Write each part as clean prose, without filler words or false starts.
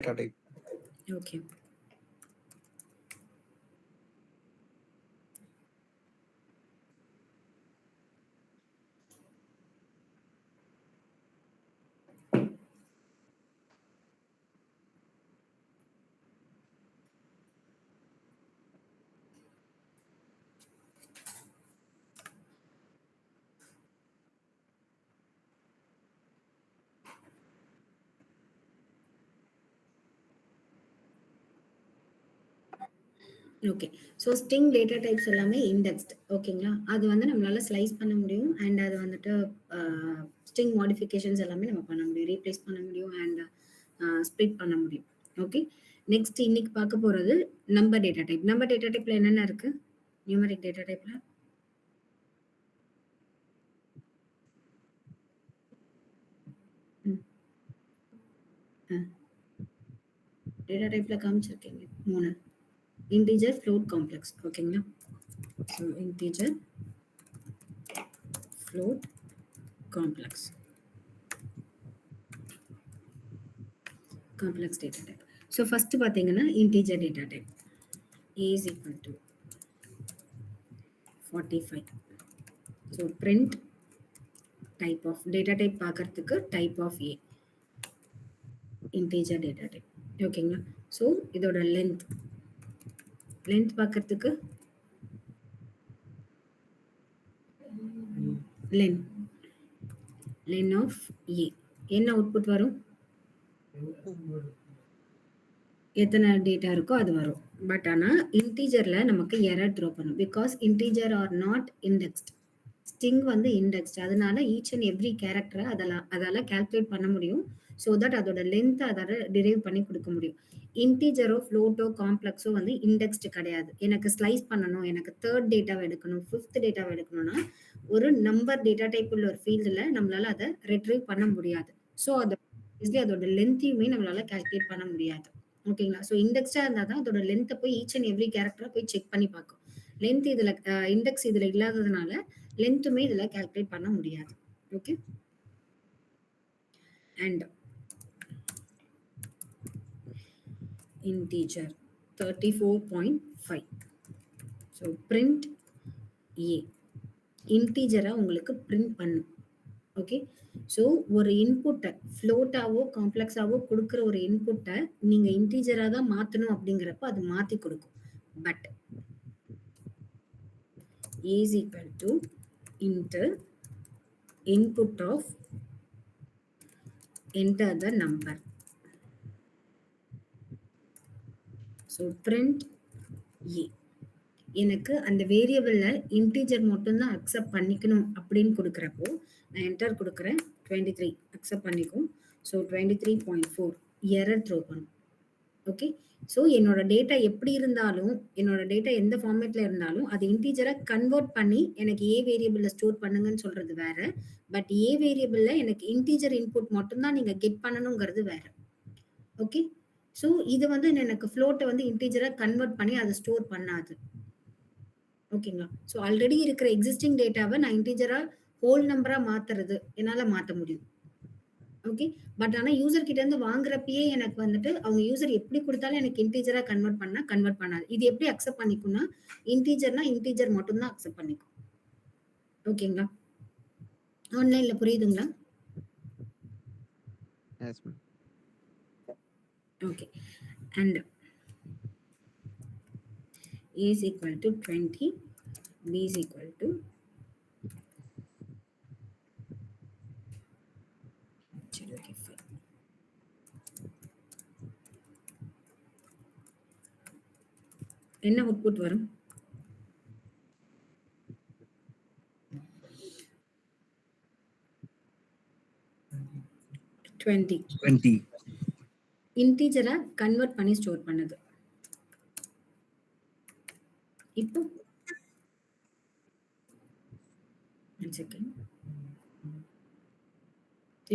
data type. Okay. Okay. So string data types எல்லாமே indexed ஓகேங்களா? அது வந்து நம்மளால ஸ்லைஸ் பண்ண முடியும் அண்ட் அது வந்துட்டு ஸ்ட்ரிங் மாடிஃபிகேஷன்ஸ் எல்லாமே நம்ம பண்ண முடியும். ரீப்ளேஸ் பண்ண முடியும் அண்ட் ஸ்ப்ளிட் பண்ண முடியும். ஓகே. நெக்ஸ்ட் இன்னைக்கு பார்க்க போறது number data type. Number data டைப்ல என்னென்ன இருக்கு? நியூமரிக் டேட்டா டைப்ல டேட்டா டைப்ல காமிச்சிருக்கீங்க 3 இன்டிஜர், ஃப்ளோட், காம்ப்ளெக்ஸ் ஓகேங்களா? So integer, float, complex data type. So first பாத்தீங்கன்னா integer data type is equal to 45. So print type of data type பார்க்கறதுக்கு type of A integer data type ஓகேங்களா? So இதோட length பார்க்கறதுக்கு len of A என்ன output வரும்? எத்தனை data இருக்கோ அது வரும். பட் ஆனால் இன்டீஜர்ல நமக்கு எரர் த்ரோ பண்ணும் because integer are not indexed. String வந்து இண்டெக்ஸ்ட், அதனால ஈச் அண்ட் எவ்ரி கேரக்டரை அதால கால்குலேட் பண்ண முடியும். ஸோ தட் அதோட லென்த் அதால டிரைவ் பண்ணி கொடுக்க முடியும். இன்டீஜரோ ஃப்ளோட்டோ காம்ப்ளெக்ஸோ வந்து இண்டெக்ஸ்டு கிடையாது. எனக்கு ஸ்லைஸ் பண்ணணும், எனக்கு தேர்ட் டேட்டாவை எடுக்கணும், ஃபிஃப்த் டேட்டாவை எடுக்கணும்னா ஒரு நம்பர் டேட்டா டைப் உள்ள ஒரு ஃபீல்டில் நம்மளால அதை ரெட்ரைவ் பண்ண முடியாது. ஸோ அதோட லென்த்தையுமே நம்மளால கால்குலேட் பண்ண முடியாது. ஓகேங்களா? ஸோ இண்டெக்ஸ்டா இருந்தா தான் அதோட லென்த்தை போய் ஈச் அண்ட் எவ்ரி கேரக்டரை போய் செக் பண்ணி பார்க்கும். லென்த் இதுல இண்டெக்ஸ் இதுல இல்லாததுனால லென்த்துமே இதுல கால்குலேட் பண்ண முடியாது. Okay. And integer 34.5. So print a இன்டீஜரா உங்களுக்கு பிரிண்ட் பண்ணும். ஓகே. ஸோ ஒரு இன்புட்டை ஃப்ளோட்டாவோ காம்ப்ளெக்ஸாவோ கொடுக்குற ஒரு இன்புட்டை நீங்க இன்டீஜரா தான் மாத்தணும் அப்படிங்கிறப்ப அது மாத்தி கொடுக்கும். But is equal to enter input of enter the number. So print A. எனக்கு அந்த வேரியபிள்ல இன்டீஜர் மட்டும்தான் அக்செப்ட் பண்ணிக்கணும் அப்படின்னு கொடுக்குறப்போ நான் என்டர் கொடுக்குறேன் 23 அக்செப்ட் பண்ணிக்கும். ஸோ 23.4 எரர் த்ரோ பண்ணும். ஓகே. ஸோ என்னோட டேட்டா எப்படி இருந்தாலும், என்னோட டேட்டா எந்த ஃபார்மேட்ல இருந்தாலும் அது இன்டீஜரை கன்வெர்ட் பண்ணி எனக்கு ஏ வேரியபிள்ல ஸ்டோர் பண்ணுங்கன்னு சொல்றது வேற. பட் ஏ வேரியபிள்ல எனக்கு இன்டீஜர் இன்புட் மட்டும்தான் நீங்க கெட் பண்ணணுங்கிறது வேற. ஓகே. ஸோ இது வந்து எனக்கு ஃப்ளோட்டை வந்து இன்டீஜரா கன்வெர்ட் பண்ணி அதை ஸ்டோர் பண்ணாது. ஓகேங்களா? ஸோ ஆல்ரெடி இருக்கிற எக்ஸிஸ்டிங் டேட்டாவை நான் இன்டீஜரா ஹோல் நம்பரா மாத்துறது என்னால மாத்த முடியும். ஓகே. பட் ஆனா யூசர் கிட்ட இருந்து வாங்குறப்பயே எனக்கு வந்துட்டு அவங்க யூசர் எப்படி கொடுத்தாலும் எனக்கு இன்டீஜரா கன்வெர்ட் பண்ணாது. இது எப்படி அக்செப்ட் பண்ணிக்கும்னா இன்டீஜர்னா இன்டீஜர் மட்டும் தான் அக்செப்ட் பண்ணிக்கும். ஓகேங்களா? ஆன்லைன்ல புரியுதுங்களா? S ma'am. Okay. And A is equal to 20, B is equal to என்ன அவுட்புட் வரும்? 20 இன்டீஜரா கன்வெர்ட் பண்ணி ஸ்டோர் பண்ணுது. இப்போ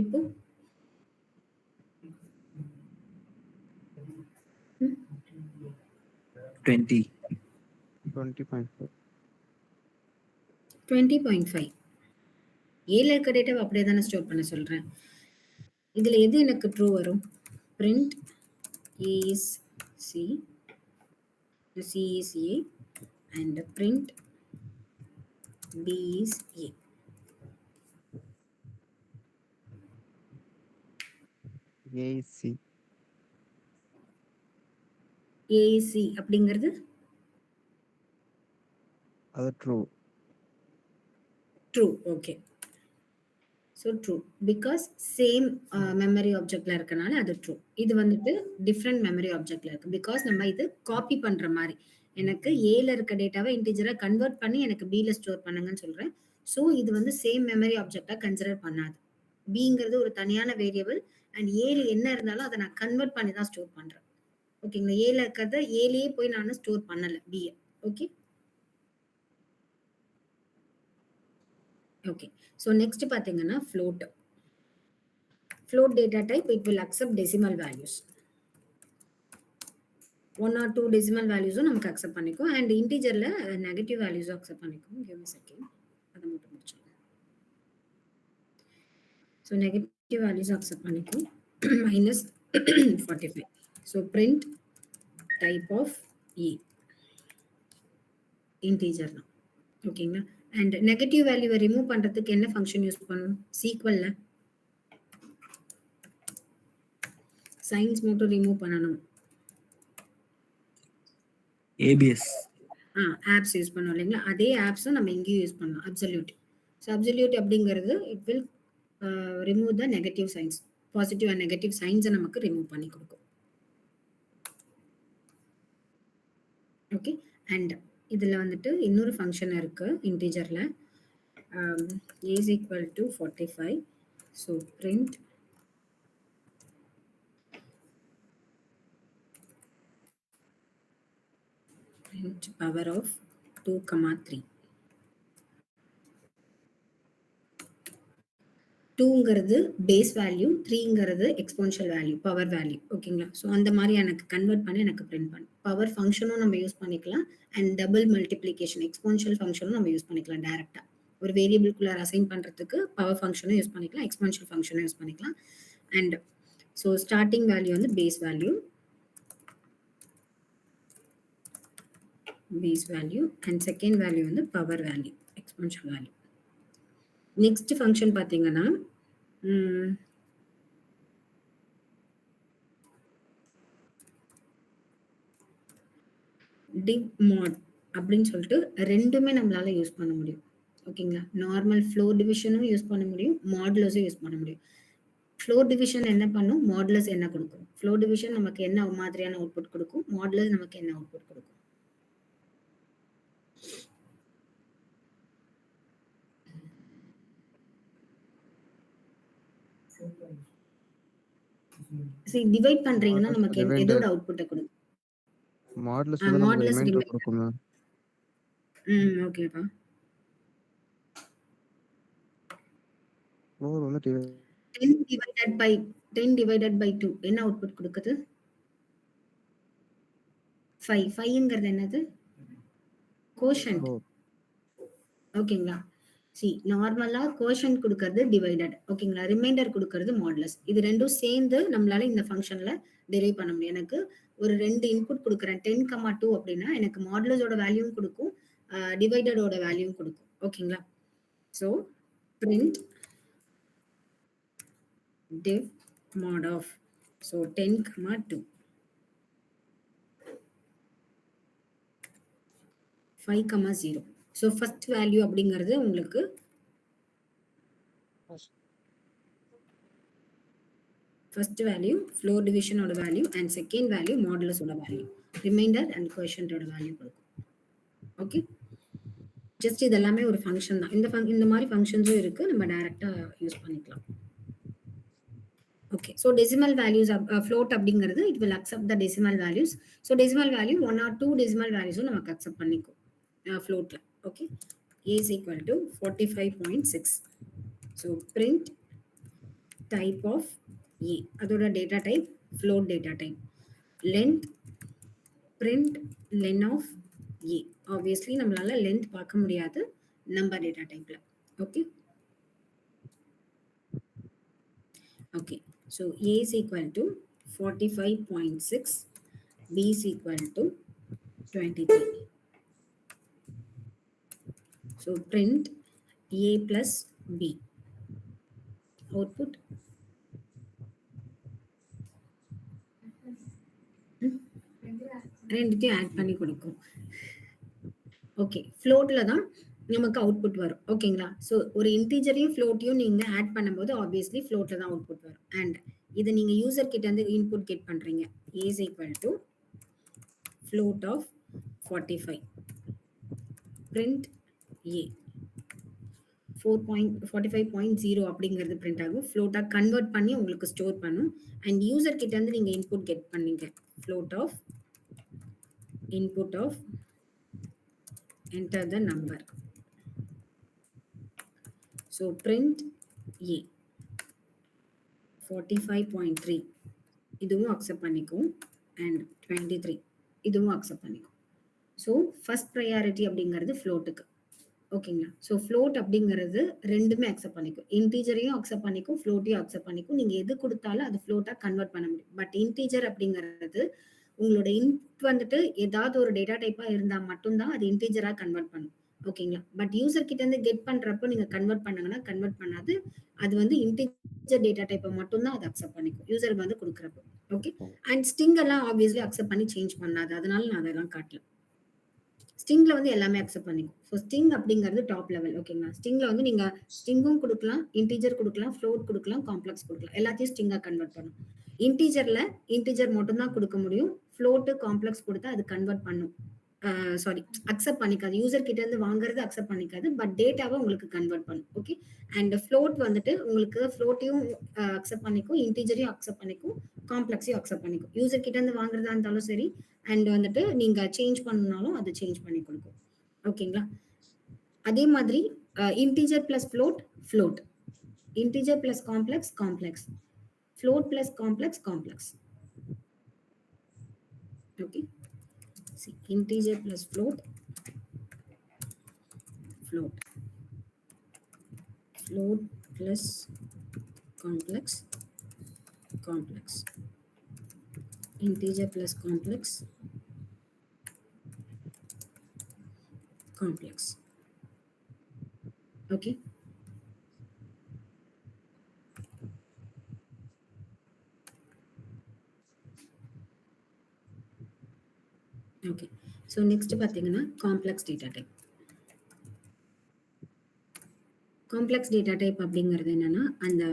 இப்போ 20.5 ஏல இருக்க டேட்டாவை அப்படியே தானே ஸ்டோர் பண்ண சொல்றேன். இதுல எது எனக்கு ட்ரூ வரும்? Print A is C, the C is A, and print B is A. A is C. A is C அப்படிங்கிறது அது true. True. Okay. So true because same memory ஆப்ஜெக்ட்ல இருக்கனால அது ட்ரூ. இது வந்துட்டு டிஃப்ரெண்ட் மெமரி ஆப்ஜெக்ட்ல இருக்கு because நம்ம இது காப்பி பண்ற மாதிரி. எனக்கு ஏல இருக்க டேட்டாவை இன்டிஜரா கன்வெர்ட் பண்ணி எனக்கு பில ஸ்டோர் பண்ணுங்கன்னு சொல்றேன். ஸோ இது வந்து சேம் மெமரி ஆப்ஜெக்டா கன்சிடர் பண்ணாது. பிங்கிறது ஒரு தனியான வேரியபிள் அண்ட் ஏல என்ன இருந்தாலும் அதை நான் கன்வெர்ட் பண்ணி தான் ஸ்டோர் பண்றேன். ஓகேங்களா? ஏல இருக்கிறத ஏலயே போய் நான் ஸ்டோர் பண்ணல பியை. ஓகே. ஓகே. ஸோ நெக்ஸ்ட் பார்த்தீங்கன்னா float. Float data type, it will accept decimal values. 1 or 2 decimal values நமக்கு accept பண்ணிக்கும் and integerல negative values accept பண்ணிக்கும். Give me a second. அதை மட்டும் முடிச்சிடலாம். So negative values accept பண்ணிக்கும் minus 45. So print type of E. Integer தான். ஓகேங்களா? and negative value remove பண்றதுக்கு என்ன function யூஸ் பண்ணணும்? SQLல signs மட்டும் remove பண்ணணும். ஏபிஎஸ். ஆப்ஸ் யூஸ் பண்ணோம் இல்லைங்களா? அதே ஆப்ஸும் நம்ம இங்கேயும் யூஸ் பண்ணலாம். அப்சல்யூட். ஸோ அப்சல்யூட் அப்படிங்கிறது it will remove the negative signs. Positive and negative சைன்ஸை நமக்கு ரிமூவ் பண்ணி கொடுக்கும். ஓகே. அண்ட் இதில் வந்துட்டு இன்னொரு ஃபங்க்ஷன் இருக்கு இன்டீஜரில். A is equal to 45. So print power of 2,3. 2ங்கிறது பேஸ் வேல்யூ, 3ங்கிறது எக்ஸ்போனன்ஷியல் வேல்யூ, பவர் வேல்யூ. ஓகேங்களா? ஸோ அந்த மாதிரி எனக்கு கன்வெர்ட் பண்ணி எனக்கு பிரிண்ட் பண்ணு. பவர் ஃபங்க்ஷனும் நம்ம யூஸ் பண்ணிக்கலாம் அண்ட் டபுள் மல்டிப்ளிகேஷன் எக்ஸ்போனன்ஷியல் ஃபங்க்ஷனும் நம்ம யூஸ் பண்ணிக்கலாம் டேரக்டா. ஒரு வேரியபிள்குள்ள அசைன் பண்றதுக்கு பவர் ஃபங்க்ஷனும் யூஸ் பண்ணிக்கலாம், எக்ஸ்போனன்ஷியல் ஃபங்க்ஷனும் யூஸ் பண்ணிக்கலாம். அண்ட் ஸோ ஸ்டார்டிங் வேல்யூ வந்து base value and second value வந்து power value, exponential value. Next function பார்த்தீங்கன்னா div mod அப்படின்னு சொல்லிட்டு ரெண்டுமே நம்மளால யூஸ் பண்ண முடியும். ஓகேங்களா? நார்மல் ஃப்ளோர் டிவிஷனும் யூஸ் பண்ண முடியும், மாடுலஸும் யூஸ் பண்ண முடியும். ஃப்ளோர் டிவிஷன் என்ன பண்ணும், மாடுலஸ் என்ன கொடுக்கும்? ஃப்ளோர் டிவிஷன் நமக்கு என்ன மாதிரியான அவுட்புட் கொடுக்கும், மாடுலஸ் நமக்கு என்ன அவுட்புட் கொடுக்கும்? சரி, டிவைட் பண்றீங்கன்னா நமக்கு எதோட அவுட்புட்டை கொடுக்கும்? மாடுலஸ் வந்து நமக்கு ரிமைண்டர் கொடுக்குங்க. ஓகேப்பா. ஃப்ளோர் வந்து 10 divided by 2 என்ன அவுட்புட் கொடுக்குது? 5. 5ங்கிறது என்னது? கோஷன்ட். ஓகேங்களா? சி நார்மலா கோஷன்ட் கொடுக்கிறது டிவைடட். ஓகேங்களா? ரிமைண்டர் கொடுக்கிறது மாடுலஸ். இது ரெண்டும் சேர்ந்து நம்மளால இந்த ஃபங்க்ஷன்ல டெரைவ் பண்ண முடியும். எனக்கு ஒரு 2 இன்புட் கொடுக்குறேன் 10,2 அப்படின்னா எனக்கு மாடுலஸோட வேல்யூவும் கொடுக்கும், டிவைடடோட வேல்யூவும் கொடுக்கும். ஓகேங்களா? So print div mod of. So 10,2. 5,0. So first value அப்படிங்கிறது உங்களுக்கு ஃபர்ஸ்ட் வேல்யூ ஃப்ளோர் டிவிஷனோட வேல்யூ அண்ட் செகண்ட் வேல்யூ மாடுலஸோட வேல்யூ, ரிமைண்டர் அண்ட் கோஷன்ட்டோட வேல்யூ கொடுக்கும். ஓகே. ஜஸ்ட் இது எல்லாமே ஒரு ஃபங்க்ஷன் தான். இந்த மாதிரி ஃபங்க்ஷன்ஸும் இருக்கு, நம்ம டைரக்டா யூஸ் பண்ணிக்கலாம். Okay. So decimal values float அப்படிங்கிறது it will accept the decimal values. So decimal value 1 or 2 decimal வேல்யூஸும் நமக்கு அக்செப்ட் பண்ணிக்கும் ஃப்ளோட்ல. Okay. A is equal to 45.6. So print type of A, அதோட data type float data type. Length print len of A. Obviously நம்மளால length பார்க்க முடியாது number data டைப்ல. Okay. Okay. So A is equal to 45.6, b is equal to 23. So print a plus b. Output ரெண்டுத்தையும் add பண்ணி கொடுக்கும். Okay, ஃப்ளோட்ல தான் நமக்கு output வரும். ஓகேங்களா? ஸோ ஒரு இன்டிஜரையும் ஃப்ளோட்டையும் நீங்க ஆட் பண்ணும்போது ஆப்வியஸ்லி ஃப்ளோட்ல தான் அவுட்புட் வரும். அண்ட் இதை நீங்க யூசர் கிட்ட இருந்து இன்புட் கெட் பண்றீங்க. a is equal to float of 45. print a 4.45.0 அப்படிங்கிறது பிரிண்ட் ஆகும். ஃப்ளோட்டா கன்வெர்ட் பண்ணி உங்களுக்கு ஸ்டோர் பண்ணும். அண்ட் யூசர் கிட்ட இருந்து நீங்க இன்புட் கெட் பண்ணீங்க. Float of input of enter the number. So print a 45.3 இதுவும் அக்செப்ட் பண்ணிக்கும் அண்ட் 23 இதுவும் அக்செப்ட் பண்ணிக்கும். ஸோ ஃபர்ஸ்ட் ப்ரையாரிட்டி அப்படிங்கிறது ஃப்ளோட்டுக்கு. ஓகேங்களா? ஸோ ஃப்ளோட் அப்படிங்கிறது ரெண்டுமே அக்செப்ட் பண்ணிக்கும். இன்டீஜரையும் அக்செப்ட் பண்ணிக்கும், ஃப்ளோட்டையும் அக்செப்ட் பண்ணிக்கும். நீங்க எது கொடுத்தாலும் அது ஃப்ளோட்டா கன்வெர்ட் பண்ண முடியும். பட் இன்டீஜர் அப்படிங்கிறது உங்களோட இன்புட் வந்துட்டு ஏதாவது ஒரு டேட்டா டைப்பா இருந்தா மட்டும்தான் அது இன்டீஜரா கன்வெர்ட் பண்ணும். ஓகேங்களா? பட் யூசர் கிட்ட இருந்து கெட் பண்றப்போ நீங்க கன்வெர்ட் பண்ணாங்கன்னா கன்வெர்ட் பண்ணாது. அது வந்து இன்டீஜர் டேட்டா டைப்பை மட்டும்தான் அது அக்செப்ட் பண்ணிக்கும் யூசர் வந்து கொடுக்குறப்போ. ஓகே, அண்ட் ஸ்ட்ரிங் எல்லாம் ஆப்வியஸ்லி அக்செப்ட் பண்ணி சேஞ்ச் பண்ணாது. அதனால நான் அதெல்லாம் காட்டல. ஸ்ட்ரிங்ல வந்து எல்லாமே அக்செப்ட் பண்ணிக்கும். ஸோ ஸ்ட்ரிங் அப்படிங்கிறது டாப் லெவல். ஓகேங்களா? ஸ்ட்ரிங்ல வந்து நீங்க ஸ்ட்ரிங்கும் கொடுக்கலாம், இன்டீஜர் கொடுக்கலாம், ஃப்ளோட் கொடுக்கலாம், காம்ப்ளெக்ஸ் கொடுக்கலாம். எல்லாத்தையும் ஸ்ட்ரிங்கா கன்வெர்ட் பண்ணும். இன்டீஜர்ல இன்டீஜர் மட்டும் தான் கொடுக்க முடியும். ஃப்ளோட் காம்ப்ளெக்ஸ் கொடுத்தா அது கன்வெர்ட் பண்ணும். Sorry, accept பண்ணிக்காது. யூசர் கிட்ட இருந்து வாங்குறது அக்செப்ட் பண்ணிக்காது, பட் டேட்டாவை உங்களுக்கு கன்வெர்ட் பண்ணும். ஓகே, அண்ட் ஃப்ளோட் வந்துட்டு உங்களுக்கு ஃப்ளோட்டையும் அக்செப்ட் பண்ணிக்கும், இன்டீஜரையும் அக்செப்ட் பண்ணிக்கும், காம்ப்ளெக்ஸையும் அக்செப்ட் பண்ணிக்கும். யூசர் கிட்ட இருந்து வாங்குறதா இருந்தாலும் சரி, அண்ட் வந்துட்டு நீங்க சேஞ்ச் பண்ணனாலும் அது சேஞ்ச் பண்ணி கொடுக்கும். ஓகேங்களா? அதே மாதிரி integer plus float float, integer plus complex complex, float plus complex complex. Okay, see integer plus float float, float plus complex complex, integer plus complex complex. Okay, okay, so next பாத்தீங்கன்னா complex data type. Complex data type அப்படிங்கிறது என்னன்னா அந்த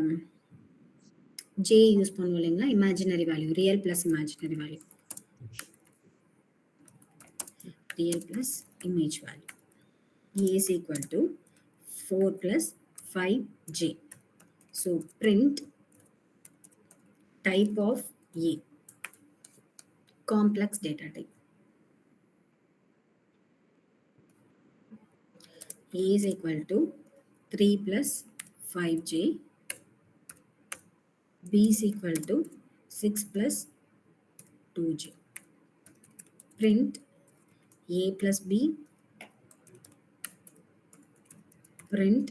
J use பண்ணுவோம் இல்லைங்களா, imaginary value, real plus imaginary value, real plus image value. A is equal to 4 plus 5j. So print type of A, complex data type. A is equal to 3 plus 5j. B is equal to 6 plus 2j. Print A plus B. Print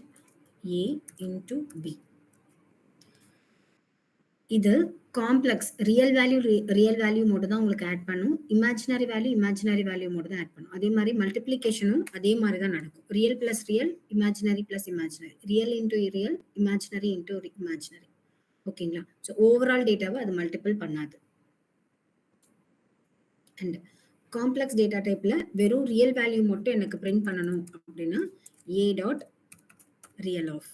A into B. இது complex real value மட்டும் தான் உங்களுக்கு add பண்ணும். Imaginary value மட்டும் தான் add பண்ணும். அதே மாதிரி மல்டிப்ளிகேஷனும் அதே மாதிரி தான் நடக்கும். Real plus real, imaginary plus imaginary, real into real, imaginary into imaginary. ஓகேங்களா? ஸோ ஓவரால் டேட்டாவை அது மல்டிபிள் பண்ணாது. அண்ட் காம்ப்ளெக்ஸ் டேட்டா டைப்ல வெறும் ரியல் வேல்யூ மட்டும் எனக்கு பிரிண்ட் பண்ணணும் அப்படின்னா A dot real of.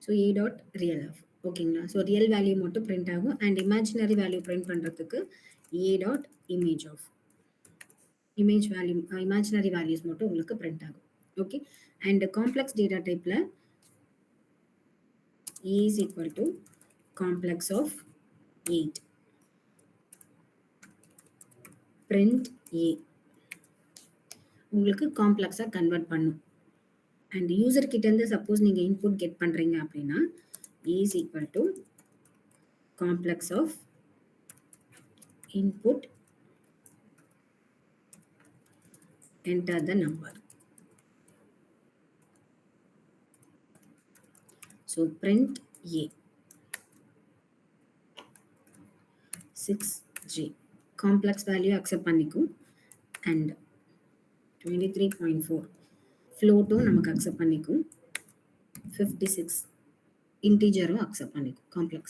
So A dot real of. ஓகேங்களா? ஸோ ரியல் வேல்யூ மட்டும் பிரிண்ட் ஆகும். அண்ட் இமேஜினரி வேல்யூ பிரிண்ட் பண்ணுறதுக்கு A dot image of. Image value imaginary values மட்டும் உங்களுக்கு பிரிண்ட் ஆகும். ஓகே, அண்ட் காம்ப்ளெக்ஸ் டேட்டா டைப்ல A is equal to complex of 8. Print A உங்களுக்கு காம்ப்ளெக்ஸா convert பண்ணும். அண்ட் யூசர் கிட்ட இருந்து சப்போஸ் நீங்க இன்புட் கெட் பண்றீங்க அப்படின்னா a is equal to complex of input enter the number. So print a 6G complex value accept பண்ணிக்கும் and 23.4 float-ம் நமக்கு accept பண்ணிக்கும் 56 integer-ம் accept பண்ணிக்கும் complex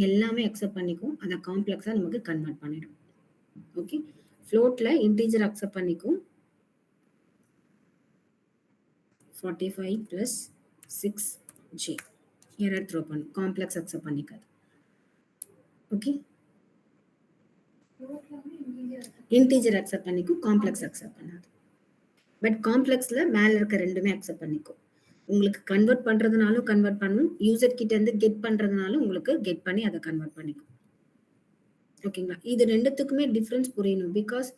எல்லாமே accept பண்ணிக்கும் அதை complex-ஆ நமக்கு convert பண்ணிடும். ஓகே float-ல integer accept பண்ணிக்கும் 45 plus 6G error throw பண்ணும் complex accept பண்ணிக்காது. ஓகே இன்டீஜர் அக்செப்ட் பண்ணிக்கும் காம்ப்ளெக்ஸ் அக்செப்ட் பண்ணாது. பட் காம்ப்ளெக்ஸ்ல மேல இருக்க ரெண்டுமே அக்செப்ட் பண்ணிக்கும். உங்களுக்கு கன்வெர்ட் பண்றதுனாலும் கன்வெர்ட் பண்ணும், யூசர் கிட்ட இருந்து கெட் பண்றதுனாலும் உங்களுக்கு கெட் பண்ணி அதை கன்வெர்ட் பண்ணிக்கும். ஓகேங்களா? இது ரெண்டுத்துக்குமே டிஃபரன்ஸ் புரியணும். பிகாஸ்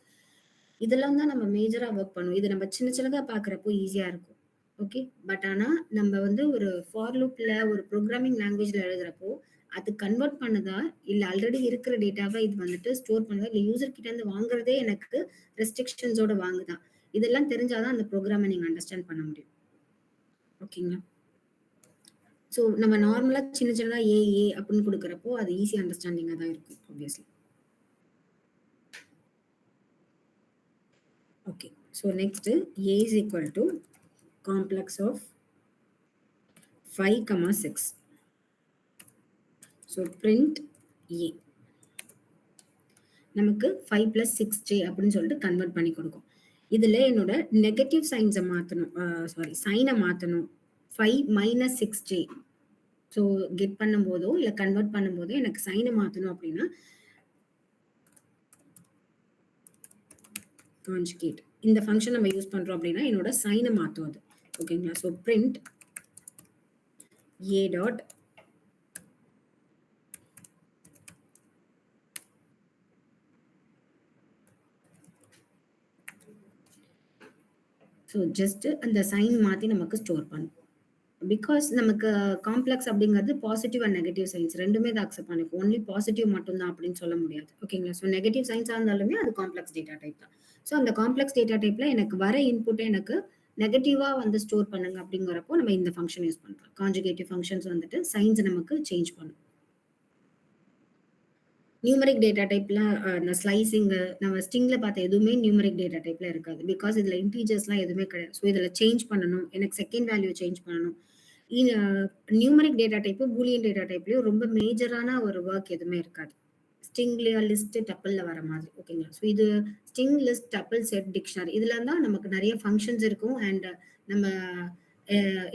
இதெல்லாம் தான் நம்ம மேஜரா ஒர்க் பண்ணுவோம். இது நம்ம சின்ன சின்னதா பாக்குறப்போ ஈஸியா இருக்கும். ஓகே பட் ஆனா நம்ம வந்து ஒரு ஃபார் லூப்ல ஒரு ப்ரோக்ராமிங் லாங்குவேஜ்ல எழுதுறப்போ அது கன்வெர்ட் பண்ணுதா இல்ல ஆல்ரெடி இருக்கிற டேட்டாவை இது வந்துட்டு ஸ்டோர் பண்ணுதா இல்ல யூசர் கிட்ட இருந்து வாங்குறதே எனக்கு ரெஸ்ட்ரிக்ஷன்ஸோட வாங்குதா, இதெல்லாம் தெரிஞ்சாதான் அந்த ப்ரோக்ராமை நீங்க அண்டர்ஸ்டாண்ட் பண்ண முடியும். ஓகேங்களா? ஸோ நம்ம நார்மலா சின்ன சின்னதா ஏ அப்படின்னு கொடுக்குறப்போ அது ஈஸி அண்டர்ஸ்டாண்டிங்கா தான் இருக்கும் obviously. Okay so next A is equal to complex of 5, 6. So print a நமக்கு 5 plus 6j அப்படின்னு சொல்லிட்டு கன்வெர்ட் பண்ணி கொடுக்கும். இதுல என்னோட நெகட்டிவ் சைன்ஸை மாற்றணும், சைனை மாற்றணும். 5 minus 6j ஸோ கெட் பண்ணும் போதோ இல்லை கன்வெர்ட் பண்ணும் போதோ எனக்கு சைனை மாற்றணும் அப்படின்னா கான்ஜுகேட் இந்த ஃபங்க்ஷன் நம்ம யூஸ் பண்றோம் அப்படின்னா என்னோட சைனை மாற்றும் அது. ஓகேங்களா? So print a dot so just அந்த சைன் மாற்றி நமக்கு ஸ்டோர் பண்ணும். பிகாஸ் நமக்கு காம்ப்ளெக்ஸ் அப்படிங்கிறது பாசிட்டிவ் அண்ட் நெகட்டிவ் சைன்ஸ் ரெண்டுமே தான் அக்செப்ட் பண்ணிக்கும். ஒன்லி பாசிட்டிவ் மட்டும்தான் அப்படின்னு சொல்ல முடியாது. ஓகேங்களா? ஸோ நெகட்டிவ் சைன்ஸாக இருந்தாலுமே அது காம்ப்ளெக்ஸ் டேட்டா டைப் தான். ஸோ அந்த காம்ப்ளெக்ஸ் டேட்டா டைப்ல எனக்கு வர இன்புட்டை எனக்கு நெகட்டிவா வந்து ஸ்டோர் பண்ணுங்க அப்படிங்கிறப்போ நம்ம இந்த ஃபங்க்ஷன் யூஸ் பண்றோம். கான்ஜுகேட்டிவ் ஃபங்க்ஷன்ஸ் வந்துட்டு சைன்ஸ் நமக்கு சேஞ்ச் பண்ணும். நியூமரிக் டேட்டா டைப்ல இந்த ஸ்லைசிங் நம்ம ஸ்ட்ரிங்ல பார்த்த எதுவுமே நியூமரிக் டேட்டா டைப்ல இருக்காது. பிகாஸ் இதுல இன்டீஜர்ஸ்லாம் எதுவுமே கிடையாது. ஸோ இதுல சேஞ்ச் பண்ணணும், எனக்கு செகண்ட் வேல்யூ சேஞ்ச் பண்ணணும். Numeric data type boolean data டைப்லயும் ரொம்ப மேஜரான ஒரு ஒர்க் எதுவுமே இருக்காது. ஸ்ட்ரிங்ல லிஸ்ட் டப்பிள்ல வர மாதிரி. ஓகேங்களா? ஸோ இது string list tuple set dictionary இதுல தான் நமக்கு நிறைய ஃபங்க்ஷன்ஸ் இருக்கும். அண்ட் நம்ம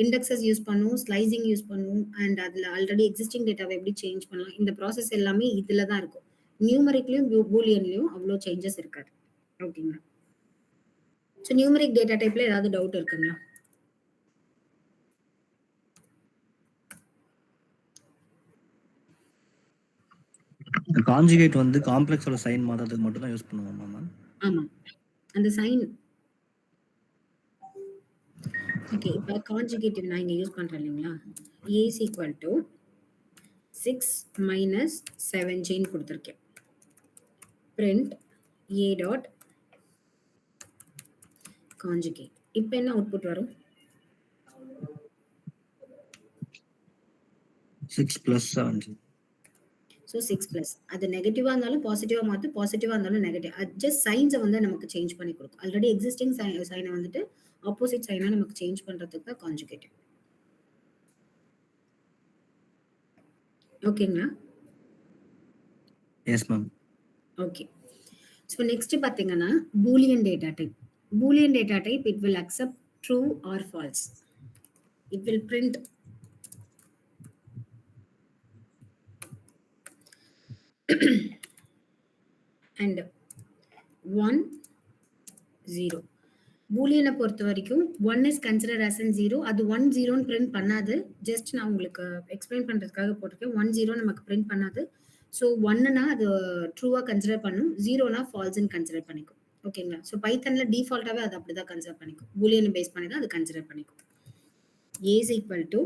இண்டெக்ஸஸ் யூஸ் பண்ணுவோம், ஸ்லைசிங் யூஸ் பண்ணுவோம், அண்ட் அதுல ஆல்ரெடி எக்ஸிஸ்டிங் டேட்டாவை எப்படி சேஞ்ச் பண்ணலாம் இந்த ப்ராசஸ் எல்லாமே இதுல தான் இருக்கும். நியூமரிக்லயும் பூலியன்லயும் அவ்வளோ சேஞ்சஸ் இருக்காது. ஓகேங்களா? ஸோ நியூமரிக் டேட்டா டைப்ல ஏதாவது டவுட் இருக்குங்களா? கான்ஜுகேட் வந்து காம்ப்ளெக்ஸோட சைன் மாற்றதுக்கு மட்டும் தான் யூஸ் பண்ணுவோமா மேம்? ஆமா அந்த சைன். ஓகே இப்போ கான்ஜுகேட்டிவ் நான் இங்க யூஸ் பண்றேன் இல்லைங்களா? a is equal to 6 minus 7j கொடுத்திருக்கேன். print a dot conjugate. இப்போ என்ன அவுட்புட் வரும்? 6 plus 7j. ஸோ 6 பிளஸ் அது நெகட்டிவா இருந்தாலும் பாசிட்டிவா மாற்றும், பாசிட்டிவா இருந்தாலும் நெகட்டிவ். ஜஸ்ட் சைன்ஸை வந்து நமக்கு சேஞ்ச் பண்ணி கொடுக்கும். ஆல்ரெடி எக்ஸிஸ்டிங் சைனை வந்துட்டு ஆப்போசிட் சைனா நமக்கு சேஞ்ச் பண்றதுக்கு தான் கான்ஜுகேட்டிவ். ஓகேங்களா? Yes ma'am. Okay so next பார்த்தீங்கன்னா boolean data type. Boolean data type it will accept true or false. It will print and 1 0. பூலியனை பொறுத்த வரைக்கும் 1 is considered as an 0. அது 1 0 பிரிண்ட் பண்ணாது. ஜஸ்ட் நான் உங்களுக்கு எக்ஸ்பிளைன் பண்றதுக்காக போட்டிருக்கேன். 1 0 நமக்கு பிரிண்ட் பண்ணாது. ஸோ 1னா அது ட்ரூவா கன்சிடர் பண்ணும், 0னா ஃபால்ஸ்ன்னு கன்சிடர் பண்ணிக்கும். ஓகேங்களா? ஸோ பைத்தன்ல டிஃபால்ட்டாவே அது அப்படிதான் கன்சிடர் பண்ணிக்கும். பூலியனை பேஸ் பண்ணி தான் அது கன்சிடர் பண்ணிக்கும். A is equal to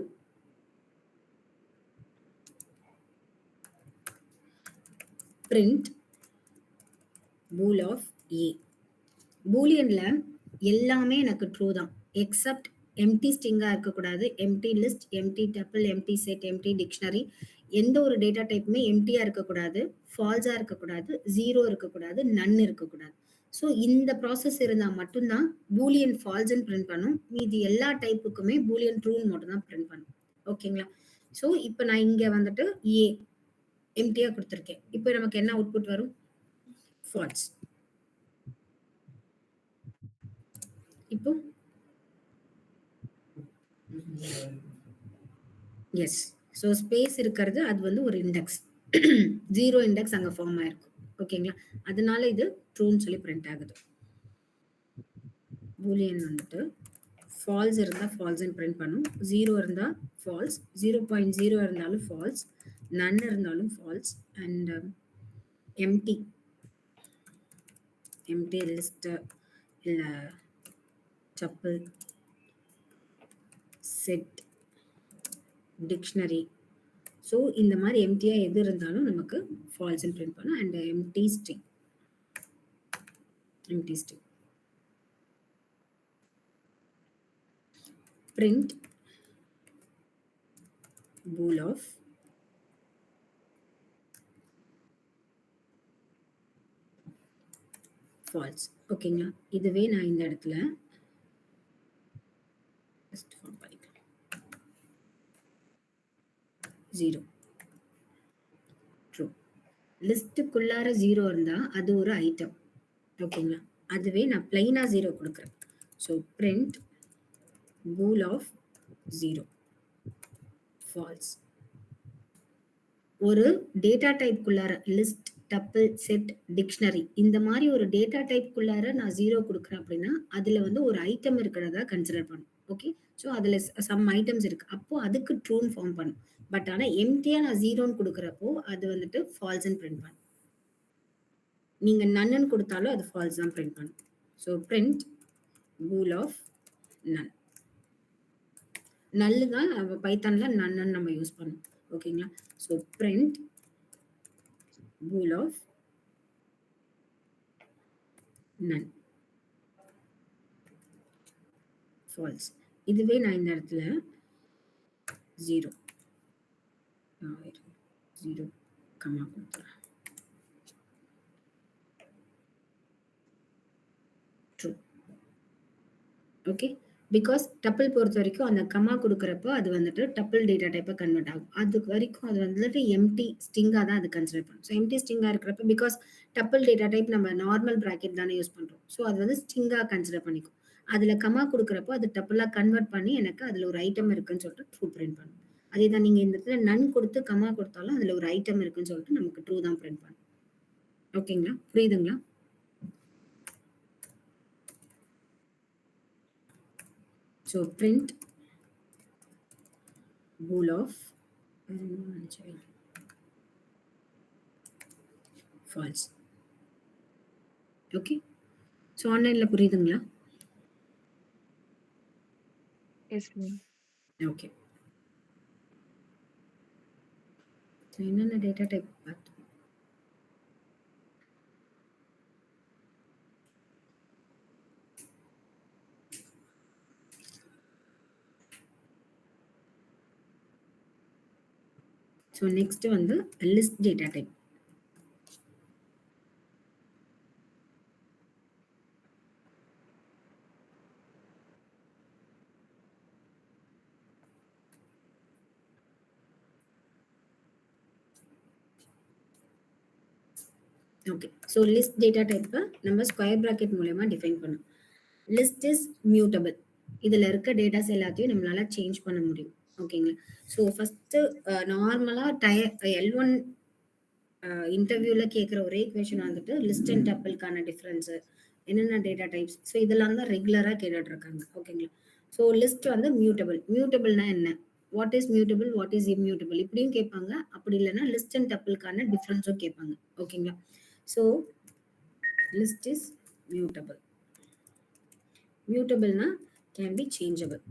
print bool of A. பூலியன்ல எல்லாமே எனக்கு ட்ரூ தான் எக்ஸப்ட் எம்டி ஸ்ட்ரிங்கா இருக்கக்கூடாது, empty list, empty tuple, empty set, empty dictionary, எந்த ஒரு டேட்டா டைப்புமே எம்டியா இருக்கக்கூடாது, ஃபால்ஸா இருக்கக்கூடாது, ஜீரோ இருக்கக்கூடாது, நன் இருக்கக்கூடாது. ஸோ இந்த ப்ராசஸ் இருந்தால் மட்டும்தான் பூலியன் ஃபால்ஸ்ன்னு பிரிண்ட் பண்ணும். மீதி எல்லா டைப்புக்குமே பூலியன் ட்ரூன்னு மட்டும் தான் பிரிண்ட் பண்ணும். ஓகேங்களா? ஸோ இப்போ நான் இங்கே வந்துட்டு ஏ எம்டியா கொடுத்துருக்கேன். இப்போ நமக்கு என்ன அவுட்புட் வரும்? ஃபால்ஸ். இப்போ எஸ். ஸோ ஸ்பேஸ் இருக்கிறது அது வந்து ஒரு இண்டெக்ஸ், ஜீரோ இண்டெக்ஸ் அங்கே ஃபார்ம் ஆயிருக்கும். ஓகேங்களா? அதனால இது ட்ரூன்னு சொல்லி பிரிண்ட் ஆகுது. பூலியன் வந்துட்டு ஃபால்ஸ் இருந்தால் ஃபால்ஸ்ன்னு பிரிண்ட் பண்ணும், ஜீரோ இருந்தால் ஃபால்ஸ், 0.0 இருந்தாலும் ஃபால்ஸ், நன் இருந்தாலும் ஃபால்ஸ், அண்ட் எம்டி லிஸ்ட் இல்லை டப்பிள், செட், டிக்ஷனரி. ஸோ இந்த மாதிரி எம்டியா எது இருந்தாலும் நமக்கு ஃபால்ஸ்ன்னு பிரிண்ட் பண்ணும். And empty string print bool of false. ஓகேங்களா? இதுவே நான் இந்த இடத்துல ஜீரோ ட்ரூ. லிஸ்ட்டுக்குள்ளார ஜீரோ இருந்தா அது ஒரு ஐட்டம். ஓகேங்களா? அதுவே நான் பிளைனா ஜீரோ கொடுக்குறேன். So print bool of 0 false. ஒரு டேட்டா டைப்குள்ளார லிஸ்ட், டப்பிள், செட், டிக்ஷனரி இந்த மாதிரி ஒரு டேட்டா டைப்குள்ளார நான் ஜீரோ கொடுக்குறேன் அப்படின்னா அதுல வந்து ஒரு ஐட்டம் இருக்கிறதா கன்சிடர் பண்ணும். ஓகே, ஸோ அதுல சம் ஐட்டம்ஸ் இருக்கு, அப்போ அதுக்கு ட்ரூன்னு ஃபார்ம் பண்ணும். பட் ஆனா எம்டியா நான் ஜீரோன்னு கொடுக்குறப்போ அது வந்துட்டு ஃபால்ஸ்ன்னு பிரிண்ட் பண்ணும். நீங்க நன்னு கொடுத்தாலும் அது ஃபால்ஸ் தான் பிரிண்ட் பண்ணும். So print bool of none. நல்லு தான் பைத்தான்ல நன்னு நம்ம யூஸ் பண்ணோம். ஓகேங்களா? So print bool of none false. இதுவே நான் இந்த இடத்துல ஜீரோ கமா கொடுத்துறேன். ட்ரூ. ஓகே, பிகாஸ் டப்பிள் பொறுத்த வரைக்கும் அந்த கமா கொடுக்குறப்போ அது வந்துட்டு டப்பிள் டேட்டா டைப்பை கன்வெர்ட் ஆகும். அது வரைக்கும் அது வந்துட்டு எம்டி ஸ்ட்ரிங்காக தான் அது கன்சிடர் பண்ணும். ஸோ எம்டி ஸ்ட்ரிங்காக இருக்கிறப்ப பிகாஸ் டப்பிள் டேட்டா டைப் நம்ம நார்மல் ப்ராக்கெட் தானே யூஸ் பண்ணுறோம், ஸோ அது வந்து ஸ்ட்ரிங்காக கன்சிடர் பண்ணிக்கும். அதில் கமா கொடுக்குறப்போ அது டப்பிளாக கன்வெர்ட் பண்ணி எனக்கு அதில் ஒரு ஐட்டம் இருக்குன்னு சொல்லிட்டு ட்ரூ பிரிண்ட் பண்ணும். அதே தான் நீங்கள் இந்த இடத்துல நன் கொடுத்து கமா கொடுத்தாலும் அதில் ஒரு ஐட்டம் இருக்குன்னு சொல்லிட்டு நமக்கு ட்ரூ தான் பிரிண்ட் பண்ணும். ஓகேங்களா? புரியுதுங்களா? So print bool of false. Okay, so ஆன்லைன்ல புரியுதுங்களா? Yes, ma'am. Okay. So என்னென்ன டேட்டா டைப் பார்த்தோம்? So next வந்து list data type. Okay, so list data டைப்பை நம்ம ஸ்கொயர் ப்ராக்கெட் மூலமா டிஃபைன் பண்ணோம். List is mutable. இதில் இருக்க டேட்டாஸ் எல்லாத்தையும் நம்மளால சேஞ்ச் பண்ண முடியும். ஓகேங்களா? ஸோ ஃபஸ்ட்டு நார்மலாக L1 இன்டர்வியூவில் கேட்குற ஒரே கொஷின் வந்துட்டு லிஸ்ட் அண்ட் டப்பிள்கான டிஃப்ரென்ஸு, என்னென்ன டேட்டா டைப்ஸ், ஸோ இதெல்லாம் தான் ரெகுலராக கேட்டுட்டு இருக்காங்க. ஓகேங்களா? ஸோ லிஸ்ட் வந்து மியூட்டபிள்னா என்ன, what is mutable, what is immutable இப்படியும் கேட்பாங்க. அப்படி இல்லைன்னா லிஸ்ட் அண்ட் டப்பிள்கான டிஃப்ரென்ஸும் கேட்பாங்க. ஓகேங்களா? So list is mutable. மியூட்டபிள்னா can be changeable.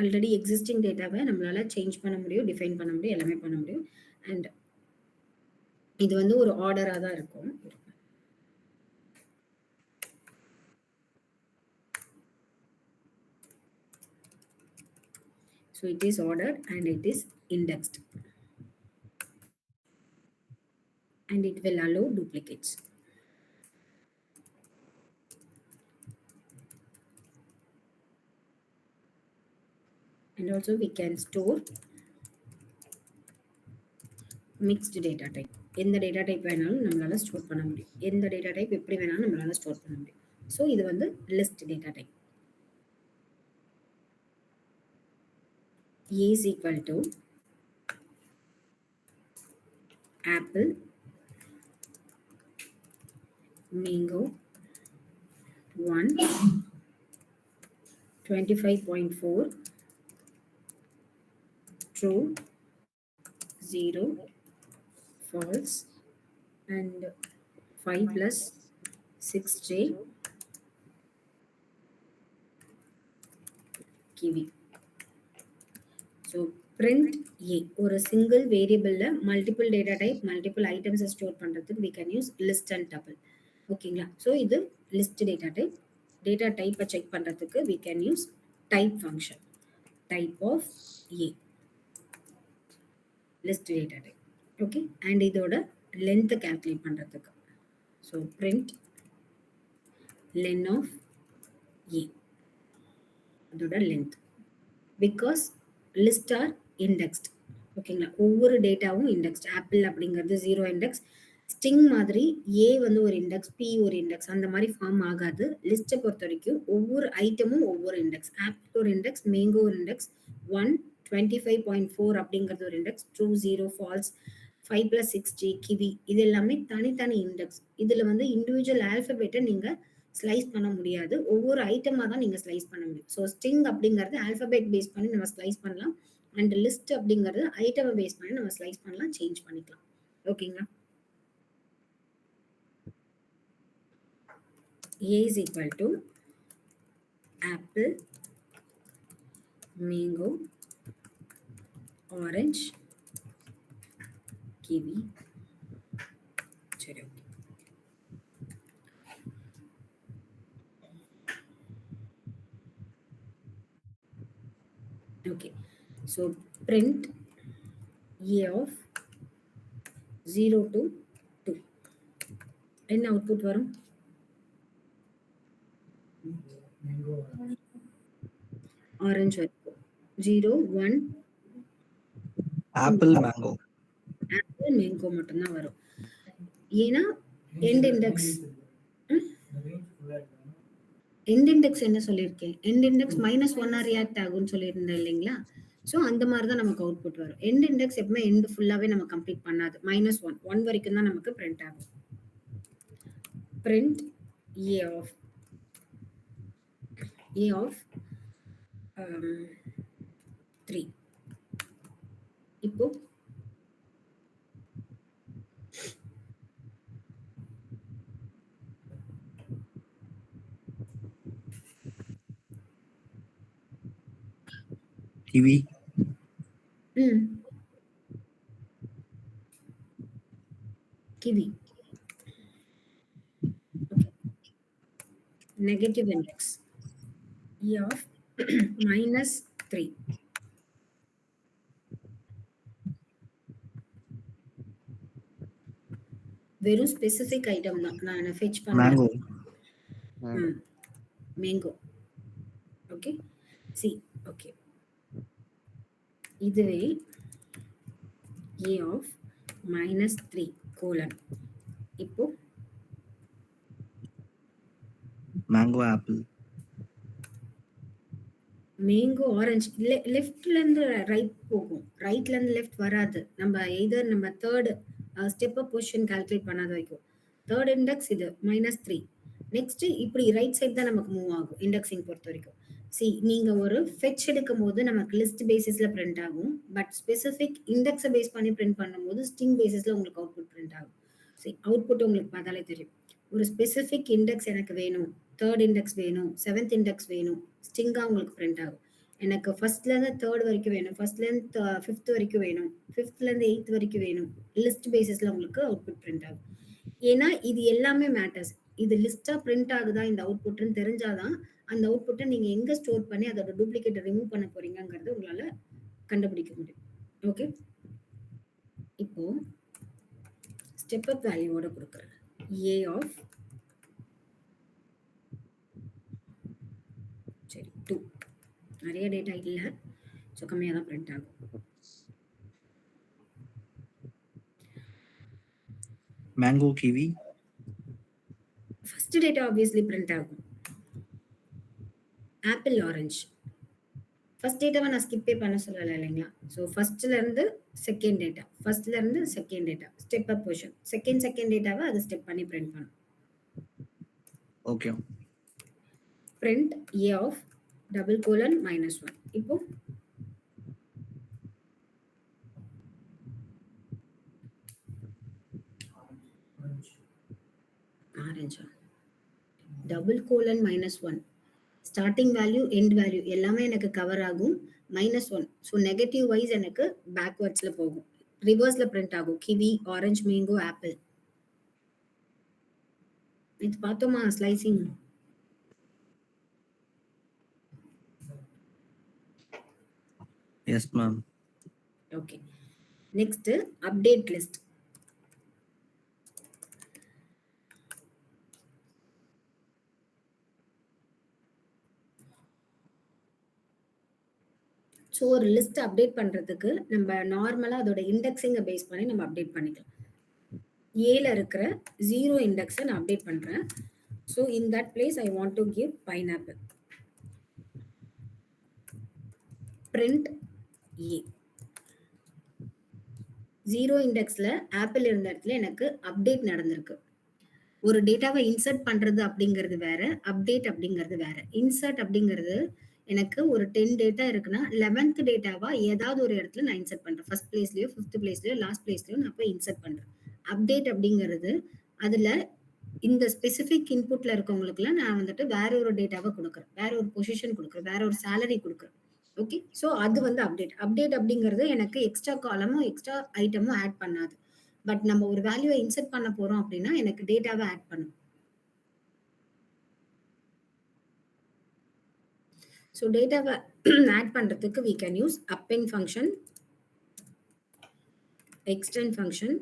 Already existing டேட்டாவை நம்மளால சேஞ்ச் பண்ண முடியும், டிஃபைன் பண்ண முடியும், எல்லாமே பண்ண முடியும். அண்ட் இது வந்து ஒரு ஆர்டரா தான் இருக்கும். So it is ordered and it is indexed. And it will allow duplicates. And also we can store mixed data type. எந்த டேட்டா டைப் வேணாலும் நம்மளால ஸ்டோர் பண்ண முடியும், எந்த டேட்டா டைப் எப்படி வேணாலும் நம்மளால ஸ்டோர் பண்ண முடியும். ஸோ இது வந்து list data type. A is equal to apple, mango, 1, 25.4, true, 0, false, and 5 plus 6j, kiwi. So print A, ஒரு single variable multiple data type, multiple items store பண்றதுக்கு we can use list and tuple. ஓகேங்களா? So இது list data type. Data type check பண்றதுக்கு we can use type function. Type of A, list data type. Okay, and இதோட length calculate பண்றதுக்கு so print len of A, அதோட length. Because list are indexed. ஓகேங்களா? ஒவ்வொரு டேட்டாவும் indexed. Apple அப்படிங்கிறது 0 index. Sting மாதிரி ஏ வந்து ஒரு இண்டெக்ஸ், பி ஒரு இண்டெக்ஸ், அந்த மாதிரி ஃபார்ம் ஆகாது. லிஸ்ட்டை பொறுத்த வரைக்கும் ஒவ்வொரு ஐட்டமும் ஒவ்வொரு இண்டெக்ஸ். ஆப்பிள் ஒரு இண்டெக்ஸ், மேங்கோ ஒரு இண்டெக்ஸ், 1, 25.4 அப்படிங்கிறது ஒரு index, true, 0, false, 5 plus 6j, kiwi, இது எல்லாமே தனித்தனி இண்டெக்ஸ். இதுல வந்து இண்டிவிஜுவல் ஆல்பபெட்டை நீங்க ஸ்லைஸ் பண்ண முடியாது, ஒவ்வொரு ஐட்டமா தான் நீங்க ஸ்லைஸ் பண்ண முடியும். ஸோ ஸ்ட்ரிங் அப்படிங்கிறது ஆல்பபெட் பேஸ் பண்ணி நம்ம ஸ்லைஸ் பண்ணலாம், அண்ட் லிஸ்ட் அப்படிங்கிறது ஐட்டமை பேஸ் பண்ணி நம்ம ஸ்லைஸ் பண்ணலாம், சேஞ்ச் பண்ணிக்கலாம். ஓகேங்களா? A is equal to apple, mango, orange, kiwi. சரி, okay. Okay, so print A of 0 to 2. என்ன அவுட்புட் வரும்? ஆரஞ்சு வரைக்கும் 0, 1, ஆப்பிள், மேங்கோ. ஆப்பிள், மேங்கோ மட்டும்தான் வரும். ஏன்னா எண்ட் இண்டெக்ஸ் என்ன சொல்லியிருக்கேன்? எண்ட் இண்டெக்ஸ் -1 ரியாக்ட் ஆகும்னு சொல்லியிருந்தேன் இல்லைங்களா? ஸோ அந்த மாதிரி தான் நமக்கு அவுட்புட் வரும். எண்ட் இண்டெக்ஸ் எப்பவுமே எண்ட் ஃபுல்லாவே நம்ம கம்ப்ளீட் பண்ணாது, -1 வரைக்கும் தான் நமக்கு பிரிண்ட் ஆகும். Print A of 3. இப்போ kiwi. Kiwi. Negative index E of -3. வெறும் ஸ்பெசிபிக் ஐட்டம் தான் நான் ஃபெச் மேங்கோ. பண்ணேன். மேங்கோ. Okay, C, okay. இதுவே A of -3 கோலன். இப்போ மேங்கோ, ஆப்பிள். Mango, orange. லெஃப்ட்ல இருந்து ரைட் போகும், ரைட்ல இருந்து லெஃப்ட் வராது. நம்ம எய்தர் நம்ம தேர்ட் ஸ்டெப் பொசிஷன் கால்குலேட் பண்ணாத வரைக்கும். தேர்ட் இண்டெக்ஸ் இது -3. நெக்ஸ்ட் இப்படி ரைட் சைடு தான் நமக்கு மூவ் ஆகும் இண்டெக்ஸிங் பொறுத்த வரைக்கும். சி, நீங்க ஒரு ஃபெச் எடுக்கும் போது நமக்கு லிஸ்ட் பேசிஸ்ல பிரிண்ட் ஆகும், பட் ஸ்பெசிபிக் இண்டெக்ஸை பேஸ் பண்ணி பிரிண்ட் பண்ணும்போது ஸ்ட்ரிங் பேசிஸ்ல உங்களுக்கு அவுட்புட் பிரிண்ட் ஆகும். சரி, அவுட்புட் உங்களுக்கு பார்த்தாலே தெரியும். ஒரு ஸ்பெசிபிக் இண்டெக்ஸ் எனக்கு வேணும், தேர்ட் இண்டெக்ஸ் வேணும், 7th இண்டெக்ஸ் வேணும், ஸ்ட்ரிங்கா உங்களுக்கு பிரிண்ட் ஆகும். எனக்கு ஃபர்ஸ்ட்லேருந்து தேர்ட் வரைக்கும் வேணும், ஃபர்ஸ்ட்லேருந்து ஃபிஃப்த் வரைக்கும் வேணும், ஃபிஃப்த்லேருந்து எயித் வரைக்கும் வேணும். லிஸ்ட் பேசிஸில் உங்களுக்கு அவுட்புட் பிரிண்ட் ஆகும். ஏன்னா இது எல்லாமே மேட்டர்ஸ். இது லிஸ்ட்டாக பிரிண்ட் ஆகுதா இந்த அவுட்புட்னு தெரிஞ்சாதான் அந்த அவுட்புட்டை நீங்கள் எங்கே ஸ்டோர் பண்ணி அதோட டூப்ளிகேட்டை ரிமூவ் பண்ண போறீங்கிறது உங்களால் கண்டுபிடிக்க முடியும். ஓகே, இப்போ ஸ்டெப் அப் வேல்யூவோட கொடுக்குறேன். ஏ ஆஃப் சரி 2. நிறைய டேட்டா இல்லை, ஸோ கம்மியாக தான் பிரிண்ட் ஆகும். Mango, kiwi. First data obviously print ஆகும். Apple, orange. ஃபர்ஸ்ட் டேட்டாவை நான் ஸ்கிப்பே பண்ண சொல்லலை இல்லைங்களா? ஸோ ஃபர்ஸ்ட்லேருந்து செகண்ட் டேட்டா, ஃபர்ஸ்ட்லேருந்து second data, step up position, second டேட்டாவை அதை ஸ்டெப் பண்ணி பிரிண்ட் பண்ணும். Okay. Print a of :-1. இப்போ ஆரஞ்சா :-1. ஸ்டார்டிங் வேல்யூ எண்ட் வேல்யூ எல்லாமே எனக்கு கவர் ஆகும். -1. ஸோ நெகட்டிவ் வைஸ் எனக்கு பேக்வர்ட்ஸில் போகும், ரிவர்ஸில் பிரிண்ட் ஆகும். Kiwi, orange, mango, apple. இது பார்த்தோமா slicing? Yes, ma'am. Okay, next update list. So ஒரு லிஸ்ட் அப்டேட் பண்ணுறதுக்கு நம்ம நார்மலாக அதோட இண்டெக்ஸிங்கை பேஸ் பண்ணி நம்ம அப்டேட் பண்ணிக்கலாம். ஏல இருக்கிற 0 இண்டெக்ஸை நான் அப்டேட் பண்ணுறேன். So in that place I want to give pineapple. Print a. 0 இண்டெக்ஸில் ஆப்பிள் இருந்த இடத்துல எனக்கு அப்டேட் நடந்திருக்கு. ஒரு டேட்டாவை இன்சர்ட் பண்ணுறது அப்படிங்கிறது வேற, அப்டேட் அப்படிங்கிறது வேற. இன்சர்ட் அப்படிங்கிறது எனக்கு ஒரு 10 டேட்டா இருக்குன்னா 11th டேட்டாவா ஏதாவது ஒரு இடத்துல நான் இன்சர்ட் பண்றேன். ஃபர்ஸ்ட் பிளேஸ்லயோ, 5th பிளேஸ்லயோ, லாஸ்ட் பிளேஸ்லயோ நான் போய் இன்சர்ட் பண்றேன். அப்டேட் அப்படிங்கிறது அதுல இந்த ஸ்பெசிபிக் இன்புட்ல இருக்கவங்களுக்குலாம் நான் வந்துட்டு வேற ஒரு டேட்டாவை கொடுக்குறேன், வேற ஒரு பொசிஷன் கொடுக்குறேன், வேற ஒரு சேலரி கொடுக்குறேன். ஓகே, ஸோ அது வந்து அப்டேட். அப்டேட் அப்படிங்கிறது எனக்கு எக்ஸ்ட்ரா காலமும் எக்ஸ்ட்ரா ஐட்டமும் ஆட் பண்ணாது. பட் நம்ம ஒரு வேல்யூவை இன்சர்ட் பண்ண போறோம் அப்படின்னா எனக்கு டேட்டாவை ஆட் பண்ணும். ஸோ டேட்டாவை ஆட் பண்றதுக்கு we can use append function, extend function,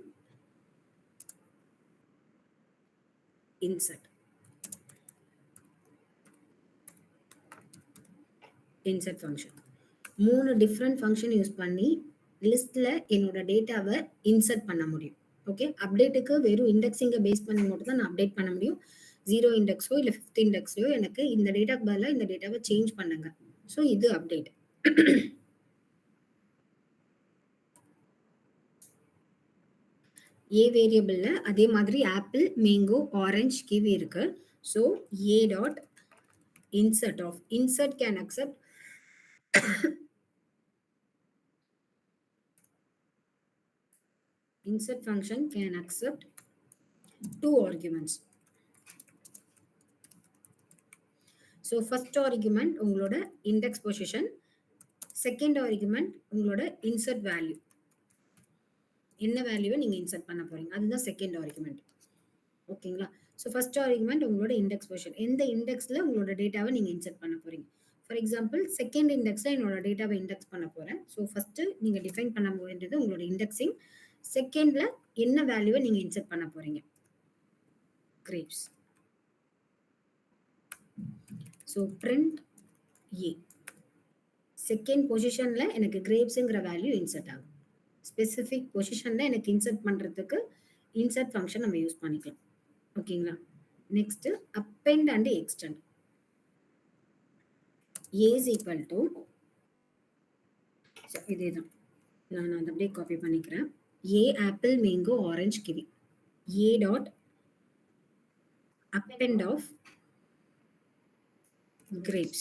insert. insert function. 3 different function use பண்ணி லிஸ்ட்ல என்னோட டேட்டாவை இன்சர்ட் பண்ண முடியும். ஓகே, அப்டேட்டுக்கு வெறும் இண்டெக்ஸிங்கை பேஸ் பண்ணி மட்டும் தான் நான் அப்டேட் பண்ண முடியும். 0 இண்டெக்ஸோ இல்லை 5th இண்டெக்ஸ்லயோ எனக்கு இந்த டேட்டாக்கு பதிலாக இந்த டேட்டாவை சேஞ்ச் பண்ணுங்க. ஸோ இது அப்டேட். ஏ வேரியபிள்ல அதே மாதிரி ஆப்பிள், மேங்கோ, ஆரஞ்சு, கிவி இருக்கு. So A dot insert of insert can accept insert function can accept 2 arguments. So first argument உங்களோட index position, second argument உங்களோட insert value. என்ன வேல்யூவை நீங்க இன்சர்ட் பண்ண போறீங்க அதுதான் செகண்ட் ஆர்குமெண்ட். ஓகேங்களா? ஸோ ஃபர்ஸ்ட் ஆர்குமெண்ட் உங்களோட இண்டெக்ஸ் பொசிஷன், எந்த இண்டெக்ஸ்ல உங்களோட டேட்டாவை நீங்க இன்சர்ட் பண்ண போறீங்க. ஃபார் எக்ஸாம்பிள் செகண்ட் இண்டெக்ஸ்ல என்னோட டேட்டாவை இண்டெக்ஸ் பண்ண போறேன். ஸோ ஃபர்ஸ்ட் நீங்க டிஃபைன் பண்ண வேண்டியது உங்களோட இண்டெக்ஸிங். செகண்ட்ல என்ன வேல்யூவை நீங்க இன்சர்ட் பண்ண போறீங்க. கிரேப்ஸ். ஸோ பிரிண்ட் ஏ. செகண்ட் பொசிஷன்ல எனக்கு கிரேப்ஸ்ங்கிற வேல்யூ இன்சர்ட் ஆகும். ஸ்பெசிஃபிக் பொசிஷன்ல எனக்கு இன்சர்ட் பண்றதுக்கு இன்சர்ட் ஃபங்க்ஷன் நம்ம யூஸ் பண்ணிக்கலாம். ஓகேங்களா? Next append and extend. A is equal to, இதேதான் நான் அதை அப்படியே காப்பி பண்ணிக்கிறேன். A apple, mango, orange, kiwi. A dot append of grapes.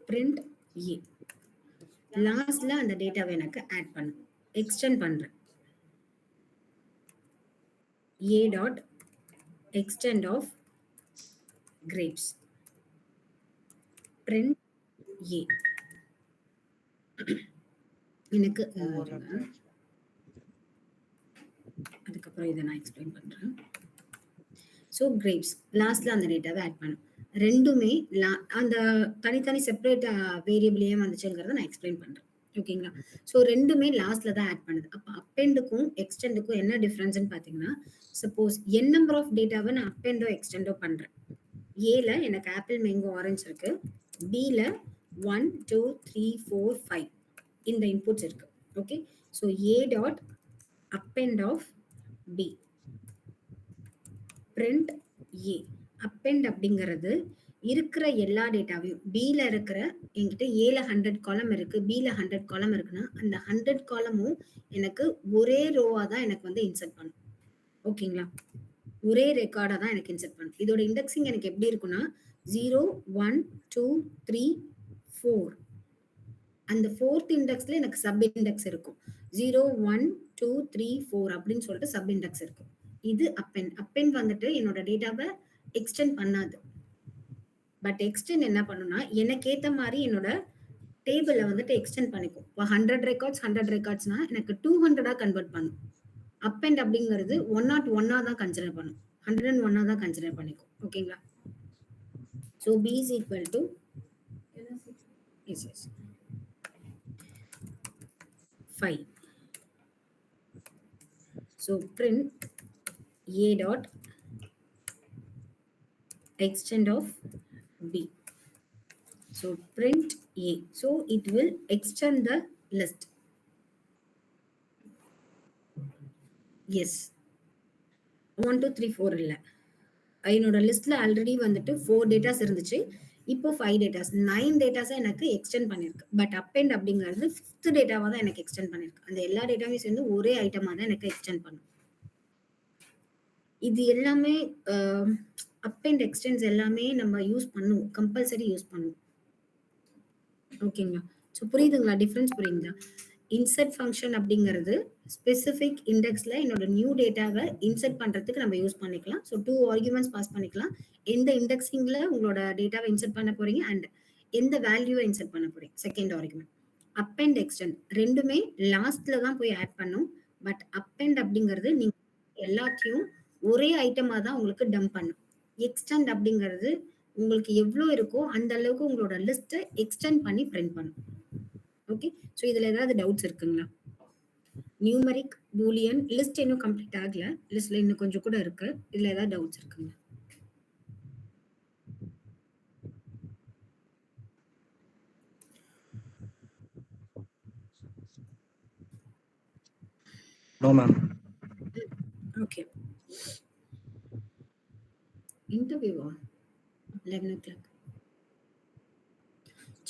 print a. லாஸ்ட்ல அந்த டேட்டாவை எனக்கு ஆட் பண்ணும். எக்ஸ்டெண்ட் பண்றேன். a dot extend of grapes. print A. எனக்கு அதுக்கப்புறம் இதை நான் எக்ஸ்பிளைன் பண்றேன். ஸோ கிரேப்ஸ் லாஸ்ட்ல அந்த டேட்டாவை ஆட் பண்ணும். ரெண்டுமே அந்த தனித்தனி செப்பரேட் வேரியபிளையே வந்துச்சுங்கிறத நான் எக்ஸ்பிளைன் பண்றேன். ஓகேங்களா? ஸோ ரெண்டுமே லாஸ்ட்ல தான் ஆட் பண்ணுது. அப்போ அப்பெண்டுக்கும் எக்ஸ்டெண்டுக்கும் என்ன டிஃபரன்ஸ்னு பார்த்தீங்கன்னா, சப்போஸ் என் நம்பர் ஆஃப் டேட்டாவை நான் அப்பெண்டோ எக்ஸ்டெண்டோ பண்றேன். ஏல எனக்கு ஆப்பிள் மேங்கோ ஆரஞ்சு இருக்கு, பில 1 2 3 4 5 இந்த இன்புட்ஸ் இருக்கு. Okay, so A dot append of B print A. Append அப்படிங்கிறது இருக்கிற எல்லா டேட்டாவையும் பில இருக்கிற என்கிட்ட ஏல 100 காலம் இருக்கு, பில 100 காலம் இருக்குன்னா அந்த 100 காலமும் எனக்கு ஒரே ரோவா தான் எனக்கு வந்து இன்சர்ட் பண்ணும். ஓகேங்களா? ஒரே ரெக்கார்டா தான் எனக்கு இன்சர்ட் பண்ணும். இதோட இண்டெக்ஸிங் எனக்கு எப்படி இருக்குன்னா 0 1 2 3 4. அந்த 4th இண்டெக்ஸ்ல எனக்கு சப் இண்டெக்ஸ் இருக்கும். 0 1 2 3 4 அப்படின்னு சொல்லிட்டு சப் இண்டெக்ஸ் இருக்கும். இது அப்பெண்ட். அப்பெண்ட் வந்துட்டு என்னோட டேட்டாவை எக்ஸ்டெண்ட் பண்ணாது. பட் எக்ஸ்டெண்ட் என்ன பண்ணுனா எனக்கு ஏத்த மாதிரி என்னோட டேபிள வந்துட்டு எக்ஸ்டெண்ட் பண்ணிக்கும். இப்போ 100 ரெக்கார்ட்ஸ் 100 ரெக்கார்ட்ஸ்னா எனக்கு 200 கன்வெர்ட் பண்ணும். அப்பெண்ட் அப்படிங்கிறது 101 தான் கன்சிடர் பண்ணும், 101 தான் கன்சிடர் பண்ணிக்கும். ஓகேங்களா? So b is equal to yes 5. So print a dot extend of b. So print a. So it will extend the list. Yes. 1 2 3 4 இல்ல, என்னோட லிஸ்ட்ல ஆல்ரெடி வந்துட்டு 4 டேட்டாஸ் இருந்துச்சு. இப்போ 5 டேட்டாஸ் 9 டேட்டாஸை எனக்கு எக்ஸ்டெண்ட் பண்ணிருக்கு. பட் அப்பெண்ட் அப்படிங்கிறது 5th டேட்டாவா தான் எனக்கு எக்ஸ்டெண்ட் பண்ணிருக்கு. அந்த எல்லா டேட்டாவையும் சேர்ந்து ஒரே ஐட்டமா தான் எனக்கு எக்ஸ்டெண்ட் பண்ணும். இது எல்லாமே அப்பெண்ட் எக்ஸ்டெண்ட்ஸ் எல்லாமே நம்ம யூஸ் பண்ணுவோம், கம்பல்சரி யூஸ் பண்ணுவோம். ஓகேங்களா? ஸோ புரியுதுங்களா? டிஃபரன்ஸ் புரியுதுங்களா? இன்சர்ட் ஃபங்க்ஷன் அப்படிங்கிறது ஸ்பெசிஃபிக் இண்டெக்ஸ்ல என்னோட நியூ டேட்டாவை இன்சர்ட் பண்றதுக்கு நம்ம யூஸ் பண்ணிக்கலாம். ஸோ 2 ஆர்குமெண்ட்ஸ் பாஸ் பண்ணிக்கலாம். எந்த இண்டெக்ஸிங்ல உங்களோட டேட்டாவை இன்சர்ட் பண்ண போறீங்க அண்ட் எந்த வேல்யூவை இன்சர்ட் பண்ண போறீங்க, செகண்ட் ஆர்குமெண்ட். அப்பெண்ட் எக்ஸ்டெண்ட் ரெண்டுமே லாஸ்ட்ல தான் போய் ஆட் பண்ணும். பட் அப்பெண்ட் அப்படிங்கிறது நீங்க எல்லாத்தையும் ஒரே ஐட்டமா தான் உங்களுக்கு டம்ப் பண்ணும். எக்ஸ்டெண்ட் அப்படிங்கிறது உங்களுக்கு எவ்வளோ இருக்கோ அந்த அளவுக்கு உங்களோட லிஸ்ட்டை எக்ஸ்டெண்ட் பண்ணி பிரிண்ட் பண்ணும். ஓகே, ஸோ இதுல ஏதாவது டவுட்ஸ் இருக்குங்களா? நியூமரிக் பூலியன் லிஸ்ட் இன்னும் கம்ப்ளீட் ஆகல, லிஸ்ட்ல இன்னும் கொஞ்சம் கூட இருக்கு. இதுல ஏதாவது டவுட்ஸ் இருக்குங்களா? No, ma'am. ஓகே, இன்டர்வியூவா 11 o'clock?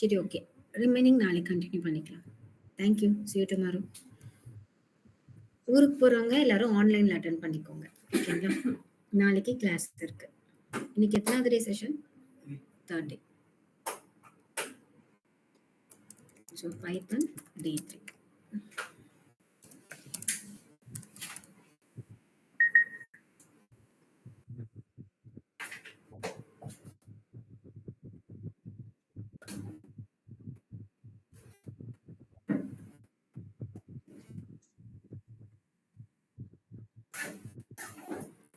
சரி, ஓகே. ரிமைனிங் நாளைக்கு கண்டினியூ பண்ணிக்கலாம். Thank you, see you tomorrow. ஊருக்கு போறவங்க எல்லாரும் ஆன்லைன்ல அட்டென்ட் பண்ணிக்கோங்க. ஓகேங்களா? நாளைக்கு கிளாஸ் இருக்கு. இன்னைக்கு எத்தனாவது டே session? 3rd day. So Python day 3.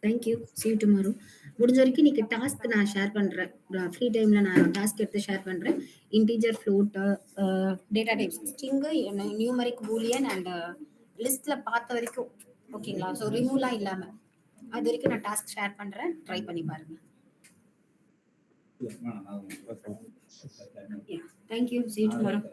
Thank you, see you tomorrow. முடிஞ்ச வரைக்கும் இன்னைக்கு டாஸ்க் நான் ஷேர் பண்றேன். ஃப்ரீ டைம்ல நான் டாஸ்க் எடுத்து ஷேர் பண்றேன். Integer, float, data types, string, numeric, Boolean and லிஸ்ட்ல பார்த்த வரைக்கும். ஓகேங்களா? ஸோ ரிமூவ்லாம் இல்லாம அது வரைக்கும் நான் டாஸ்க் ஷேர் பண்றேன். ட்ரை பண்ணி பாருங்க. Thank you, see you tomorrow.